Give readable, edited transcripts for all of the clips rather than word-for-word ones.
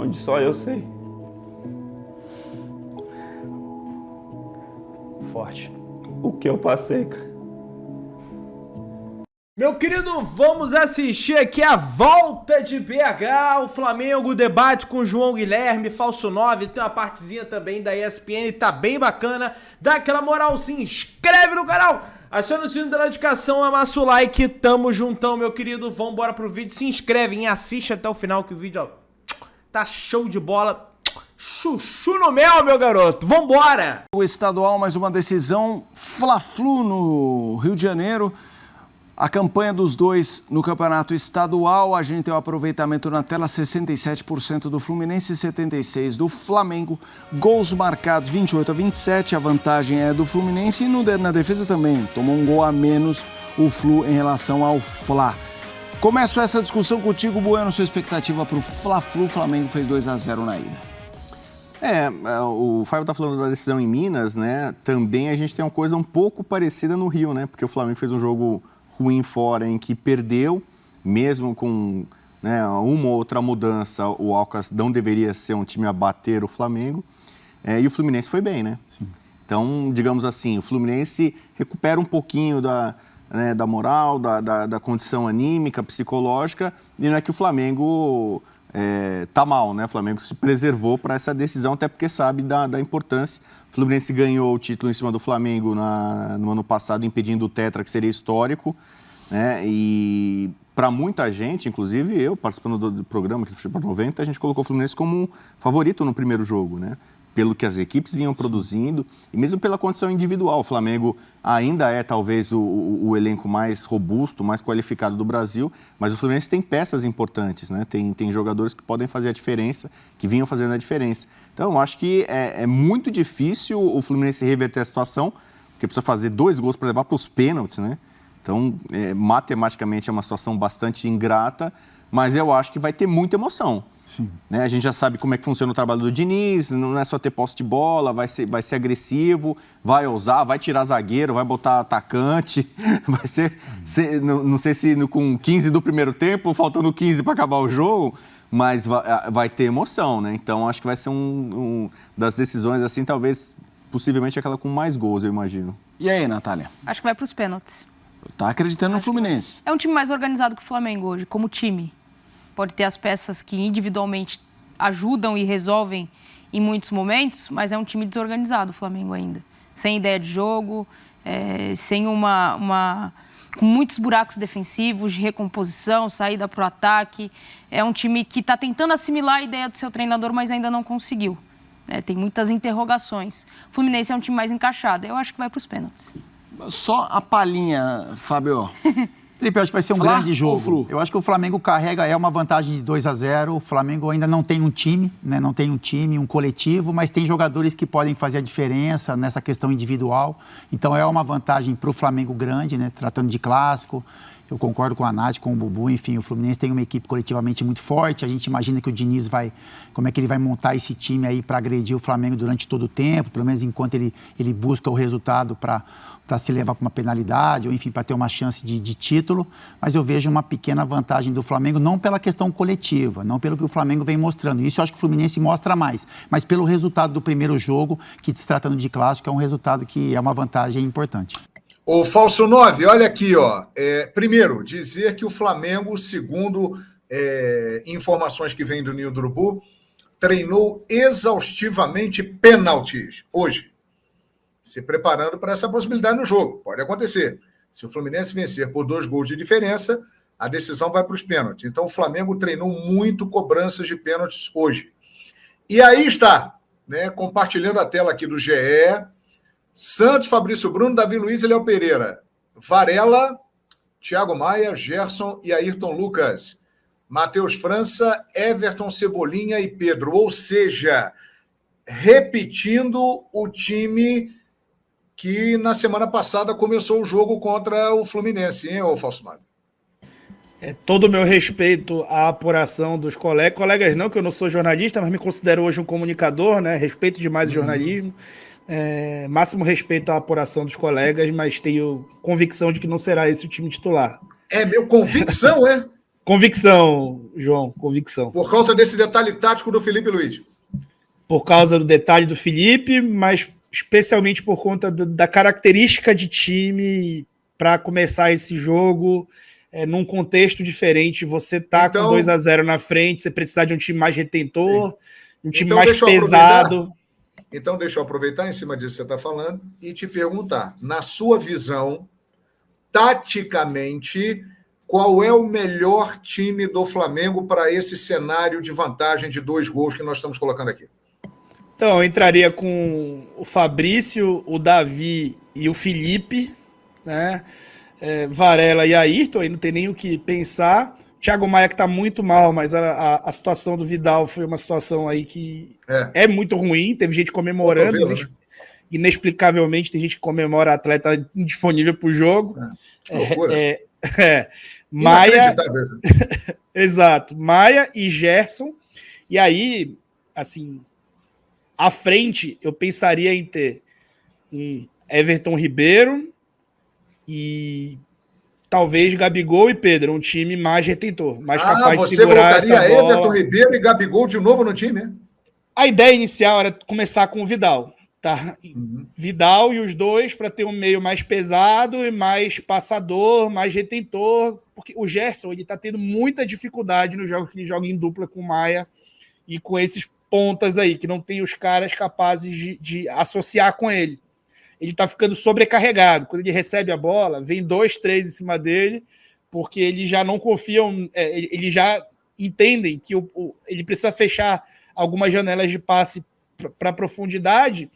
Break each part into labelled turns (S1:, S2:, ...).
S1: onde só eu sei.
S2: Forte.
S1: O que eu passei, cara.
S2: Meu querido, vamos assistir aqui a volta de BH, o Flamengo, debate com o João Guilherme, Falso 9, tem uma partezinha também da ESPN, tá bem bacana, dá aquela moral, se inscreve no canal, aciona o sino da notificação, amassa o like, tamo juntão, meu querido, vambora pro vídeo, se inscreve e assiste até o final que o vídeo, ó, tá show de bola. Chuchu no mel, meu garoto. Vambora!
S3: O estadual, mais uma decisão. Fla-Flu no Rio de Janeiro. A campanha dos dois no campeonato estadual. A gente tem o aproveitamento na tela: 67% do Fluminense e 76% do Flamengo. Gols marcados 28-27. A vantagem é do Fluminense. E na defesa também. Tomou um gol a menos o Flu em relação ao Fla. Começo essa discussão contigo, Bueno. Sua expectativa para o Fla-Flu. O Flamengo fez 2-0 na ida.
S4: O Fábio tá falando da decisão em Minas, né? Também a gente tem uma coisa um pouco parecida no Rio, né? Porque o Flamengo fez um jogo ruim fora, em que perdeu, mesmo com, né, uma ou outra mudança, o Alcas não deveria ser um time a bater o Flamengo. E o Fluminense foi bem, né?
S3: Sim.
S4: Então, digamos assim, o Fluminense recupera um pouquinho da moral, da condição anímica, psicológica, e não é que o Flamengo... tá mal, né? O Flamengo se preservou para essa decisão, até porque sabe da importância. O Fluminense ganhou o título em cima do Flamengo no ano passado, impedindo o tetra, que seria histórico, né? E para muita gente, inclusive eu, participando do programa que foi para 90, a gente colocou o Fluminense como um favorito no primeiro jogo, né? Pelo que as equipes vinham produzindo e mesmo pela condição individual. O Flamengo ainda é talvez o elenco mais robusto, mais qualificado do Brasil, mas o Fluminense tem peças importantes, né? Tem jogadores que podem fazer a diferença, que vinham fazendo a diferença. Então, eu acho que é muito difícil o Fluminense reverter a situação, porque precisa fazer 2 gols para levar para os pênaltis, né? Então, matematicamente é uma situação bastante ingrata, mas eu acho que vai ter muita emoção.
S3: Sim.
S4: Né? A gente já sabe como é que funciona o trabalho do Diniz, não é só ter posse de bola, vai ser agressivo, vai ousar, vai tirar zagueiro, vai botar atacante, vai ser não sei se com 15 do primeiro tempo, faltando 15 para acabar o jogo, mas vai ter emoção, né? Então acho que vai ser um das decisões, assim, talvez, possivelmente aquela com mais gols, eu imagino.
S3: E aí, Natália?
S5: Acho que vai para os pênaltis.
S3: Tá acreditando no Fluminense?
S5: É um time mais organizado que o Flamengo hoje, como time. Pode ter as peças que individualmente ajudam e resolvem em muitos momentos, mas é um time desorganizado o Flamengo ainda. Sem ideia de jogo, sem com muitos buracos defensivos, de recomposição, saída para o ataque. É um time que está tentando assimilar a ideia do seu treinador, mas ainda não conseguiu. Tem muitas interrogações. O Fluminense é um time mais encaixado. Eu acho que vai para os pênaltis.
S3: Só a palhinha, Fábio.
S6: Felipe, eu acho que vai ser um
S3: Fla
S6: grande jogo.
S3: ou Flu?
S6: Eu acho que o Flamengo carrega uma vantagem de 2-0. O Flamengo ainda não tem um time, né? Não tem um time, um coletivo, mas tem jogadores que podem fazer a diferença nessa questão individual. Então é uma vantagem para o Flamengo grande, né? Tratando de clássico. Eu concordo com a Nath, com o Bubu, enfim, o Fluminense tem uma equipe coletivamente muito forte, a gente imagina que o Diniz como é que ele vai montar esse time aí para agredir o Flamengo durante todo o tempo, pelo menos enquanto ele busca o resultado para se levar para uma penalidade, ou enfim, para ter uma chance de título, mas eu vejo uma pequena vantagem do Flamengo, não pela questão coletiva, não pelo que o Flamengo vem mostrando, isso eu acho que o Fluminense mostra mais, mas pelo resultado do primeiro jogo, que se tratando de clássico, é um resultado que é uma vantagem importante.
S7: O Falso 9, olha aqui, ó. Primeiro, dizer que o Flamengo, segundo informações que vêm do Ninho do Urubu, treinou exaustivamente pênaltis hoje, se preparando para essa possibilidade no jogo. Pode acontecer. Se o Fluminense vencer por 2 gols de diferença, a decisão vai para os pênaltis. Então, o Flamengo treinou muito cobranças de pênaltis hoje. E aí está, né, compartilhando a tela aqui do GE, Santos, Fabrício Bruno, Davi Luiz e Léo Pereira. Varela, Thiago Maia, Gerson e Ayrton Lucas. Matheus França, Everton, Cebolinha e Pedro. Ou seja, repetindo o time que na semana passada começou o jogo contra o Fluminense, hein, ô Falso Mário?
S2: Todo o meu respeito à apuração dos colegas. Colegas não, que eu não sou jornalista, mas me considero hoje um comunicador, né? Respeito demais o jornalismo. Máximo respeito à apuração dos colegas, mas tenho convicção de que não será esse o time titular.
S7: Meu convicção, é?
S8: Convicção, João, convicção.
S7: Por causa desse detalhe tático do Felipe Luiz.
S8: Por causa do detalhe do Felipe, mas especialmente por conta da característica de time para começar esse jogo num contexto diferente. Você tá com 2-0 na frente, você precisar de um time mais retentor, um time mais pesado.
S7: Então, deixa eu aproveitar em cima disso que você está falando e te perguntar, na sua visão, taticamente, qual é o melhor time do Flamengo para esse cenário de vantagem de 2 gols que nós estamos colocando aqui?
S8: Então, eu entraria com o Fabrício, o Davi e o Felipe, né? Varela e Ayrton, aí não tem nem o que pensar. Thiago Maia que está muito mal, mas a situação do Vidal foi uma situação aí que é muito ruim. Teve gente comemorando, inexplicavelmente tem gente que comemora atleta indisponível para o jogo.
S7: Que loucura.
S8: Maia, exato, Maia e Gerson. E aí, assim, à frente eu pensaria em ter um Everton Ribeiro e talvez Gabigol e Pedro, um time mais retentor, mais capaz de segurar essa bola.
S7: Você colocaria Everton Ribeiro e Gabigol de novo no time, hein?
S8: A ideia inicial era começar com o Vidal, tá? Vidal e os dois para ter um meio mais pesado e mais passador, mais retentor, porque o Gerson ele tá tendo muita dificuldade nos jogos que ele joga em dupla com o Maia e com esses pontas aí, que não tem os caras capazes de associar com ele. Ele tá ficando sobrecarregado. Quando ele recebe a bola, vem 2, 3 em cima dele, porque eles já não confiam, eles já entendem que ele precisa fechar algumas janelas de passe para profundidade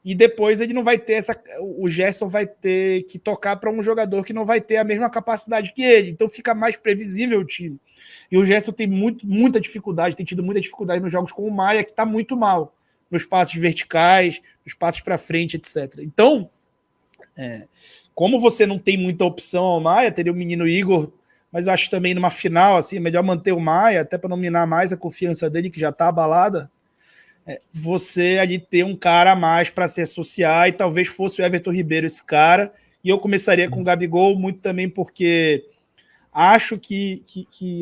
S8: e depois ele não vai ter o Gerson vai ter que tocar para um jogador que não vai ter a mesma capacidade que ele. Então fica mais previsível o time. E o Gerson tem muita dificuldade, tem tido muita dificuldade nos jogos com o Maia, que está muito mal nos passes verticais, nos passes para frente, etc. Então, como você não tem muita opção ao Maia, teria o menino Igor, mas eu acho também numa final, assim, é melhor manter o Maia, até para não minar mais a confiança dele, que já está abalada, você ali ter um cara a mais para se associar, e talvez fosse o Everton Ribeiro esse cara, e eu começaria com o Gabigol, muito também porque acho que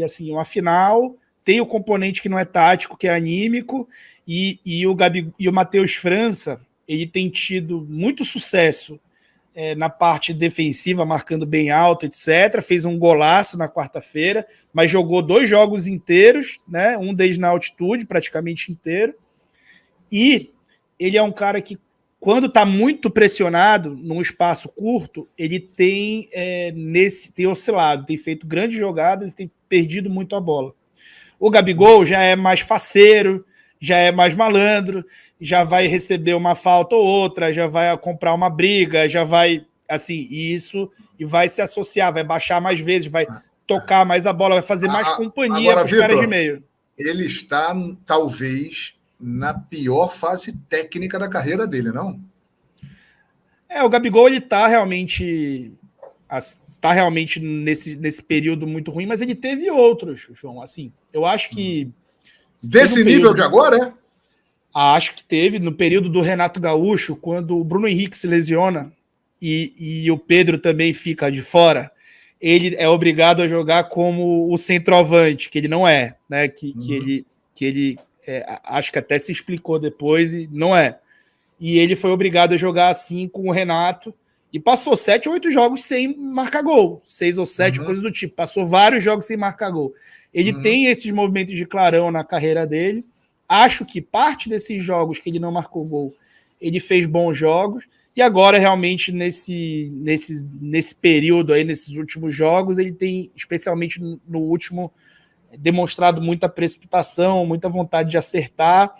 S8: assim, uma final tem o componente que não é tático, que é anímico, e o Matheus França, ele tem tido muito sucesso na parte defensiva, marcando bem alto, etc. Fez um golaço na quarta-feira, mas jogou 2 jogos inteiros, né? Um deles na altitude, praticamente inteiro. E ele é um cara que, quando está muito pressionado num espaço curto, ele tem oscilado, tem feito grandes jogadas e tem perdido muito a bola. O Gabigol já é mais faceiro, já é mais malandro, já vai receber uma falta ou outra, já vai comprar uma briga, já vai, assim, e vai se associar, vai baixar mais vezes, vai tocar mais a bola, vai fazer mais companhia para os caras de meio.
S7: Ele está, talvez, na pior fase técnica da carreira dele, não?
S8: O Gabigol, ele tá realmente nesse período muito ruim, mas ele teve outros, João, assim, eu acho que
S7: desse nível de agora,
S8: Acho que teve no período do Renato Gaúcho, quando o Bruno Henrique se lesiona e o Pedro também fica de fora, ele é obrigado a jogar como o centroavante, que ele não é, né? Que ele acho que até se explicou depois e não é. E ele foi obrigado a jogar assim com o Renato e passou 7 ou 8 jogos sem marcar gol, 6 ou 7, coisas do tipo. Passou vários jogos sem marcar gol. Ele tem esses movimentos de clarão na carreira dele. Acho que parte desses jogos que ele não marcou gol, ele fez bons jogos, e agora realmente nesse período aí, nesses últimos jogos, ele tem, especialmente no último, demonstrado muita precipitação, muita vontade de acertar,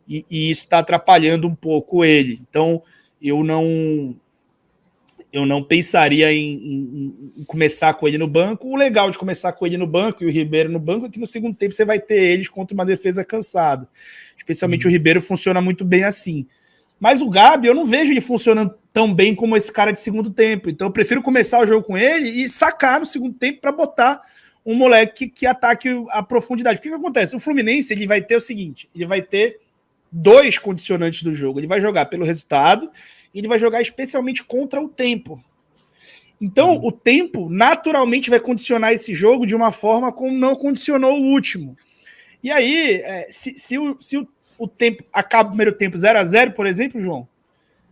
S8: e isso está atrapalhando um pouco ele. Então, eu não pensaria em começar com ele no banco. O legal de começar com ele no banco e o Ribeiro no banco é que no segundo tempo você vai ter eles contra uma defesa cansada. Especialmente o Ribeiro funciona muito bem assim. Mas o Gabi, eu não vejo ele funcionando tão bem como esse cara de segundo tempo. Então eu prefiro começar o jogo com ele e sacar no segundo tempo para botar um moleque que ataque a profundidade. O que acontece? O Fluminense ele vai ter o seguinte, ele vai ter 2 condicionantes do jogo. Ele vai jogar pelo resultado e ele vai jogar especialmente contra o tempo. Então, o tempo naturalmente vai condicionar esse jogo de uma forma como não condicionou o último. E aí, se o tempo acaba o primeiro tempo 0-0, por exemplo, João,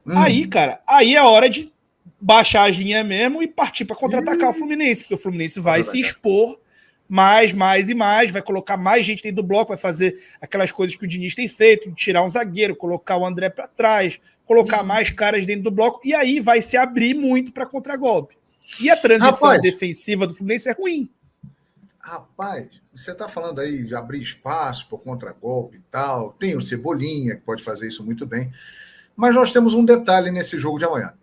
S8: aí, cara, aí é hora de baixar as linhas mesmo e partir para contra-atacar o Fluminense, porque o Fluminense vai se expor mais e mais, vai colocar mais gente dentro do bloco, vai fazer aquelas coisas que o Diniz tem feito, tirar um zagueiro, colocar o André para trás, colocar mais caras dentro do bloco, e aí vai se abrir muito para contragolpe. E a transição defensiva do Fluminense é ruim.
S7: Rapaz, você está falando aí de abrir espaço para o contragolpe e tal, tem o Cebolinha, que pode fazer isso muito bem, mas nós temos um detalhe nesse jogo de amanhã.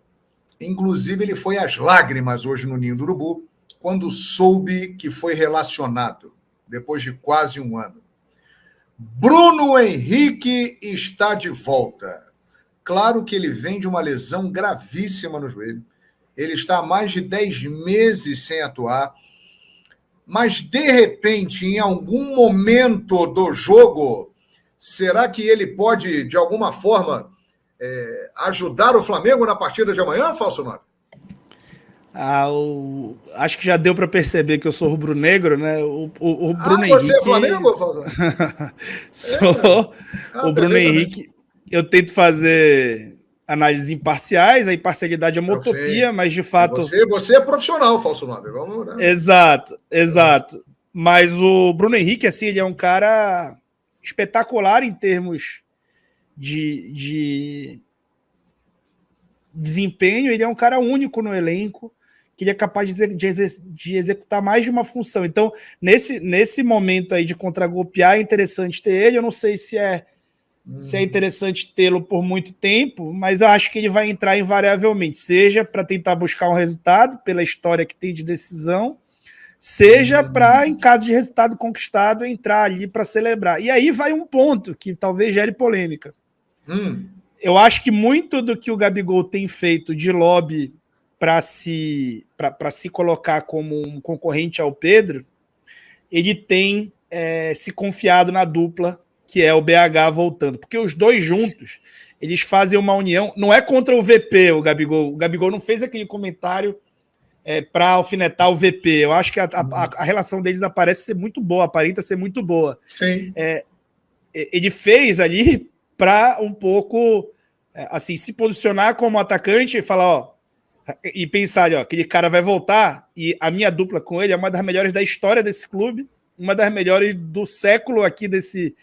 S7: Inclusive, ele foi às lágrimas hoje no Ninho do Urubu, quando soube que foi relacionado, depois de quase um ano. Bruno Henrique está de volta. Claro que ele vem de uma lesão gravíssima no joelho. Ele está há mais de 10 meses sem atuar. Mas, de repente, em algum momento do jogo, será que ele pode, de alguma forma, ajudar o Flamengo na partida de amanhã, Falso Nove?
S8: Acho que já deu para perceber que eu sou rubro-negro, né? O Bruno
S7: você
S8: Henrique...
S7: é Flamengo, Falso?
S8: Sou. O Bruno Henrique, eu tento fazer análises imparciais, a imparcialidade é uma utopia, mas de fato...
S7: Você é profissional, Falso Nove. Vamos, né?
S8: Exato. Mas o Bruno Henrique, assim, ele é um cara espetacular em termos de desempenho, ele é um cara único no elenco, que ele é capaz de executar mais de uma função. Então, nesse momento aí de contragolpear, é interessante ter ele. Eu não sei se é interessante tê-lo por muito tempo, mas eu acho que ele vai entrar invariavelmente, seja para tentar buscar um resultado, pela história que tem de decisão, seja para, em caso de resultado conquistado, entrar ali para celebrar. E aí vai um ponto que talvez gere polêmica. Eu acho que muito do que o Gabigol tem feito de lobby para se colocar como um concorrente ao Pedro, ele tem se confiado na dupla, que é o BH voltando. Porque os dois juntos, eles fazem uma união. Não é contra o VP, o Gabigol. O Gabigol não fez aquele comentário para alfinetar o VP. Eu acho que a relação deles aparece ser muito boa, aparenta ser muito boa.
S7: Sim.
S8: Ele fez ali para um pouco assim, se posicionar como atacante e falar, e pensar ali, aquele cara vai voltar, e a minha dupla com ele é uma das melhores da história desse clube, uma das melhores do século aqui desse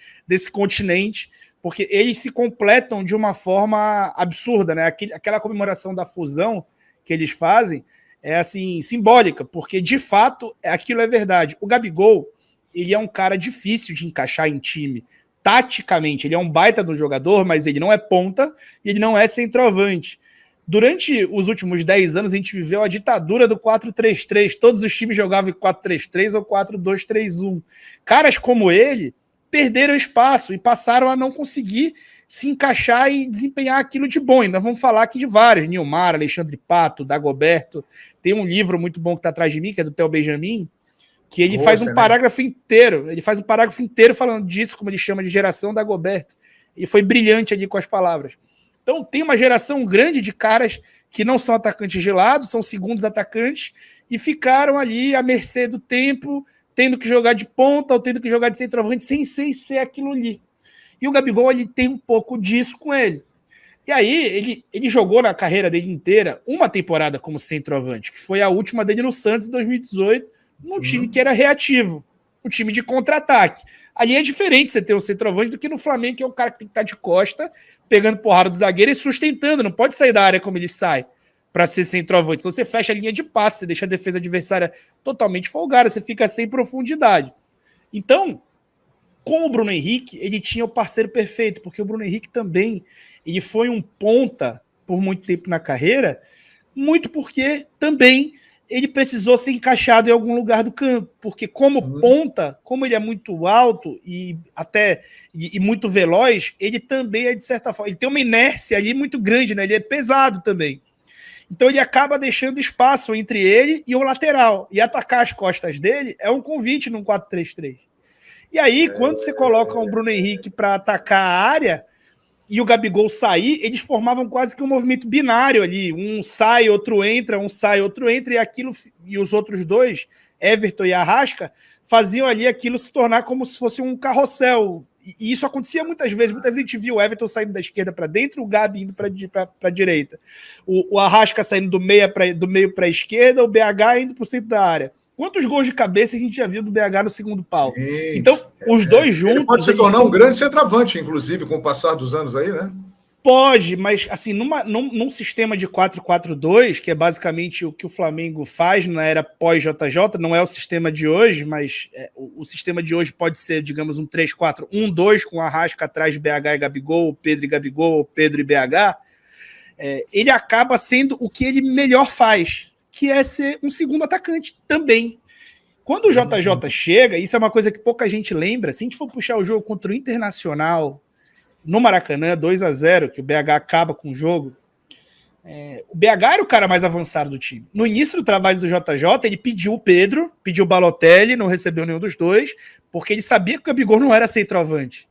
S8: continente, porque eles se completam de uma forma absurda, né? Aquela comemoração da fusão que eles fazem é assim, simbólica, porque de fato aquilo é verdade. O Gabigol, ele é um cara difícil de encaixar em time. Taticamente, ele é um baita do jogador, mas ele não é ponta e ele não é centroavante. Durante os últimos 10 anos, a gente viveu a ditadura do 4-3-3. Todos os times jogavam em 4-3-3 ou 4-2-3-1. Caras como ele perderam espaço e passaram a não conseguir se encaixar e desempenhar aquilo de bom. E nós vamos falar aqui de vários. Nilmar, Alexandre Pato, Dagoberto. Tem um livro muito bom que está atrás de mim, que é do Theo Benjamin, que ele faz um parágrafo inteiro. Ele faz um parágrafo inteiro falando disso, como ele chama de geração Dagoberto. E foi brilhante ali com as palavras. Então tem uma geração grande de caras que não são atacantes de lado, são segundos atacantes, e ficaram ali à mercê do tempo, tendo que jogar de ponta ou tendo que jogar de centroavante sem ser aquilo ali. E o Gabigol, ele tem um pouco disso com ele. E aí ele jogou na carreira dele inteira uma temporada como centroavante, que foi a última dele no Santos em 2018, num time que era reativo, um time de contra-ataque. Ali é diferente você ter um centroavante do que no Flamengo, que é um cara que tem que estar de costa, pegando porrada do zagueiro e sustentando, não pode sair da área como ele sai para ser centroavante. Então você fecha a linha de passe, você deixa a defesa adversária totalmente folgada, você fica sem profundidade. Então, com o Bruno Henrique, ele tinha o parceiro perfeito, porque o Bruno Henrique também ele foi um ponta por muito tempo na carreira, muito porque também ele precisou ser encaixado em algum lugar do campo, porque como ponta, como ele é muito alto e até e muito veloz, ele também é de certa forma, ele tem uma inércia ali muito grande, né? Ele é pesado também. Então ele acaba deixando espaço entre ele e o lateral, e atacar as costas dele é um convite num 4-3-3. E aí, quando você coloca o Bruno Henrique para atacar a área, e o Gabigol sair, eles formavam quase que um movimento binário ali. Um sai, outro entra, e os outros dois, Everton e Arrasca, faziam ali aquilo se tornar como se fosse um carrossel. E isso acontecia muitas vezes. Muitas vezes a gente viu o Everton saindo da esquerda para dentro, o Gabi indo para a direita. O Arrasca saindo do meio para a esquerda, o BH indo para o centro da área. Quantos gols de cabeça a gente já viu do BH no segundo pau?
S7: Sim,
S8: então, os dois juntos...
S7: Ele pode se tornar um grande centroavante, inclusive, com o passar dos anos aí, né?
S8: Pode, mas assim, num sistema de 4-4-2, que é basicamente o que o Flamengo faz na era pós-JJ, não é o sistema de hoje, mas o sistema de hoje pode ser, digamos, um 3-4-1-2, com Arrasca atrás de BH e Gabigol, Pedro e Gabigol, Pedro e BH, ele acaba sendo o que ele melhor faz, que é ser um segundo atacante também. Quando o JJ chega, isso é uma coisa que pouca gente lembra, se a gente for puxar o jogo contra o Internacional, no Maracanã, 2-0, que o BH acaba com o jogo, o BH era o cara mais avançado do time. No início do trabalho do JJ, ele pediu o Pedro, pediu o Balotelli, não recebeu nenhum dos dois, porque ele sabia que o Gabigol não era centroavante.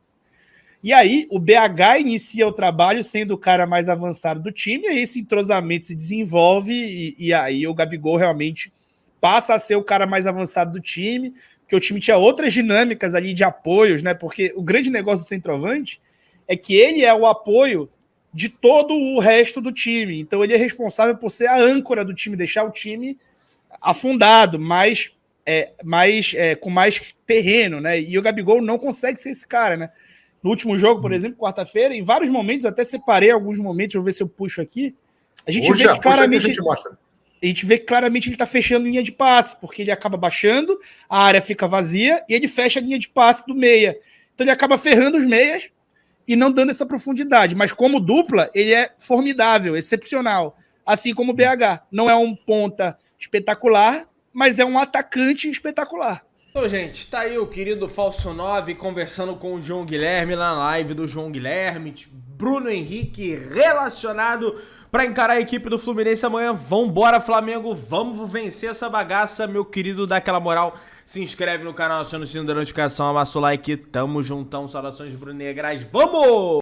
S8: E aí, o BH inicia o trabalho sendo o cara mais avançado do time, e aí esse entrosamento se desenvolve, e aí o Gabigol realmente passa a ser o cara mais avançado do time, porque o time tinha outras dinâmicas ali de apoios, né? Porque o grande negócio do centroavante é que ele é o apoio de todo o resto do time. Então ele é responsável por ser a âncora do time, deixar o time afundado, com mais terreno, né? E o Gabigol não consegue ser esse cara, né? No último jogo, por exemplo, quarta-feira, em vários momentos, eu até separei alguns momentos, vou ver se eu puxo aqui, a gente vê que claramente... A gente vê que claramente ele está fechando linha de passe, porque ele acaba baixando, a área fica vazia e ele fecha a linha de passe do meia. Então ele acaba ferrando os meias e não dando essa profundidade. Mas como dupla, ele é formidável, excepcional. Assim como o BH. Não é um ponta espetacular, mas é um atacante espetacular.
S2: Então, gente, tá aí o querido Falso 9 conversando com o João Guilherme na live do João Guilherme. Bruno Henrique relacionado pra encarar a equipe do Fluminense amanhã. Vambora, Flamengo, vamos vencer essa bagaça, meu querido, dá aquela moral. Se inscreve no canal, aciona o sino da notificação, amassa o like, tamo juntão, saudações brunegras, vamos!